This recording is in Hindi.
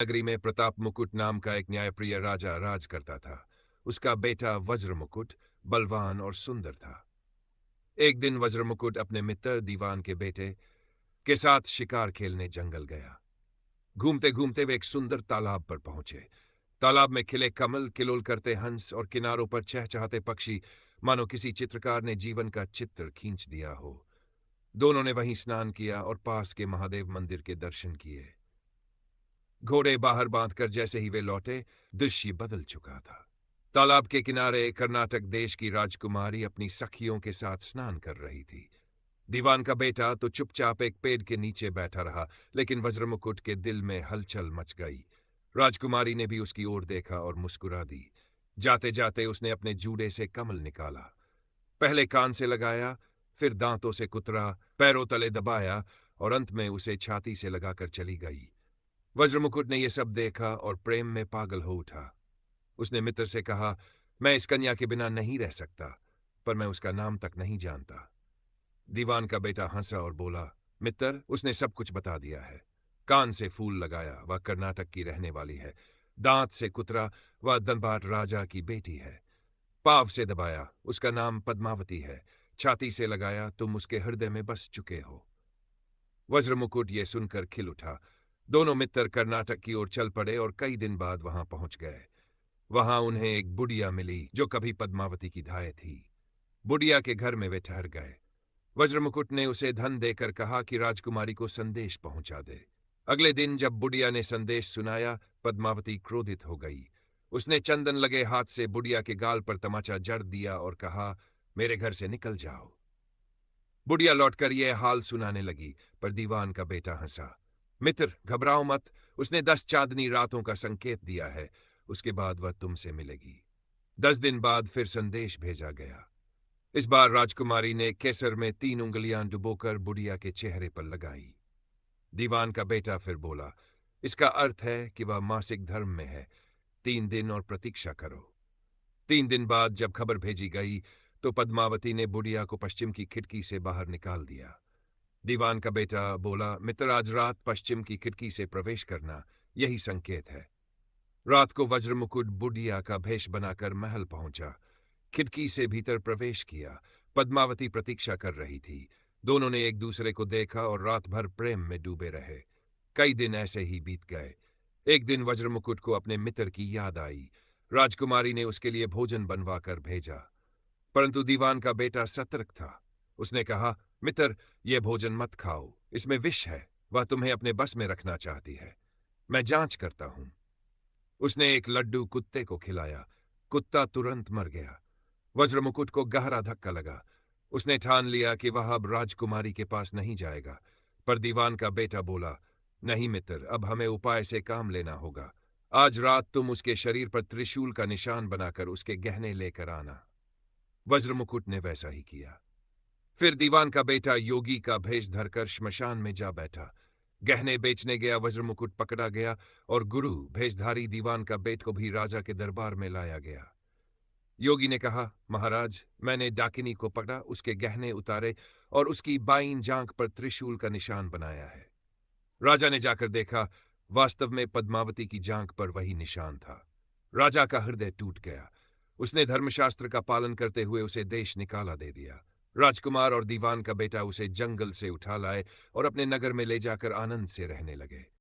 नगरी में प्रताप मुकुट नाम का एक न्यायप्रिय राजा राज करता था। उसका बेटा वज्र मुकुट बलवान और सुंदर था। एक दिन वज्र मुकुट अपने मित्र दीवान के बेटे के साथ शिकार खेलने जंगल गया। घूमते घूमते वे एक सुंदर तालाब पर पहुंचे। तालाब में खिले कमल, किलोल करते हंस और किनारों पर चहचहाते पक्षी, मानो किसी चित्रकार ने जीवन का चित्र खींच दिया हो। दोनों ने वहीं स्नान किया और पास के महादेव मंदिर के दर्शन किए। घोड़े बाहर बांधकर जैसे ही वे लौटे, दृश्य बदल चुका था। तालाब के किनारे कर्नाटक देश की राजकुमारी अपनी सखियों के साथ स्नान कर रही थी। दीवान का बेटा तो चुपचाप एक पेड़ के नीचे बैठा रहा, लेकिन वज्रमुकुट के दिल में हलचल मच गई। राजकुमारी ने भी उसकी ओर देखा और मुस्कुरा दी। जाते जाते उसने अपने जूड़े से कमल निकाला, पहले कान से लगाया, फिर दांतों से कुतरा, पैरों तले दबाया और अंत में उसे छाती से लगाकर चली गई। वज्रमुकुट ने यह सब देखा और प्रेम में पागल हो उठा। उसने मित्र से कहा, मैं इस कन्या के बिना नहीं रह सकता, पर मैं उसका नाम तक नहीं जानता। दीवान का बेटा हंसा और बोला, मित्र, उसने सब कुछ बता दिया है। कान से फूल लगाया, वह कर्नाटक की रहने वाली है। दांत से कुतरा, वह धनबाद राजा की बेटी है। पाव से दबाया, उसका नाम पद्मावती है। छाती से लगाया, तुम उसके हृदय में बस चुके हो। वज्रमुकुट ये सुनकर खिल उठा। दोनों मित्र कर्नाटक की ओर चल पड़े और कई दिन बाद वहां पहुंच गए। वहां उन्हें एक बुढ़िया मिली जो कभी पद्मावती की धाय थी। बुढ़िया के घर में वे ठहर गए। वज्रमुकुट ने उसे धन देकर कहा कि राजकुमारी को संदेश पहुंचा दे। अगले दिन जब बुढ़िया ने संदेश सुनाया, पद्मावती क्रोधित हो गई। उसने चंदन लगे हाथ से बुढ़िया के गाल पर तमाचा जड़ दिया और कहा, मेरे घर से निकल जाओ। बुढ़िया लौटकर यह हाल सुनाने लगी, पर दीवान का बेटा हंसा। मित्र, घबराओ मत, उसने 10 चांदनी रातों का संकेत दिया है, उसके बाद वह तुमसे मिलेगी। 10 दिन बाद फिर संदेश भेजा गया। इस बार राजकुमारी ने केसर में 3 उंगलियां डुबोकर बुढ़िया के चेहरे पर लगाई। दीवान का बेटा फिर बोला, इसका अर्थ है कि वह मासिक धर्म में है। 3 दिन और प्रतीक्षा करो। 3 दिन बाद जब खबर भेजी गई, तो पद्मावती ने बुढ़िया को पश्चिम की खिड़की से बाहर निकाल दिया। दीवान का बेटा बोला, मित्र, आज रात पश्चिम की खिड़की से प्रवेश करना, यही संकेत है। रात को वज्रमुकुट बुढ़िया का भेष बनाकर महल पहुंचा। खिड़की से भीतर प्रवेश किया। पद्मावती प्रतीक्षा कर रही थी। दोनों ने एक दूसरे को देखा और रात भर प्रेम में डूबे रहे। कई दिन ऐसे ही बीत गए। एक दिन वज्रमुकुट को अपने मित्र की याद आई। राजकुमारी ने उसके लिए भोजन बनवाकर भेजा, परंतु दीवान का बेटा सतर्क था। उसने कहा, मित्र, यह भोजन मत खाओ, इसमें विष है। वह तुम्हें अपने बस में रखना चाहती है। मैं जांच करता हूं। उसने एक लड्डू कुत्ते को खिलाया। कुत्ता तुरंत मर गया। वज्रमुकुट को गहरा धक्का लगा। उसने ठान लिया कि वह अब राजकुमारी के पास नहीं जाएगा, पर दीवान का बेटा बोला, नहीं मित्र, अब हमें उपाय से काम लेना होगा। आज रात तुम उसके शरीर पर त्रिशूल का निशान बनाकर उसके गहने लेकर आना। वज्रमुकुट ने वैसा ही किया। फिर दीवान का बेटा योगी का भेष धरकर श्मशान में जा बैठा। गहने बेचने गया वज्रमुकुट पकड़ा गया और गुरु भेषधारी दीवान का बेट को भी राजा के दरबार में लाया गया। योगी ने कहा, महाराज, मैंने डाकिनी को पकड़ा, उसके गहने उतारे और उसकी बाईं जांघ पर त्रिशूल का निशान बनाया है। राजा ने जाकर देखा, वास्तव में पद्मावती की जांघ पर वही निशान था। राजा का हृदय टूट गया। उसने धर्मशास्त्र का पालन करते हुए उसे देश निकाला दे दिया। राजकुमार और दीवान का बेटा उसे जंगल से उठा लाए और अपने नगर में ले जाकर आनंद से रहने लगे।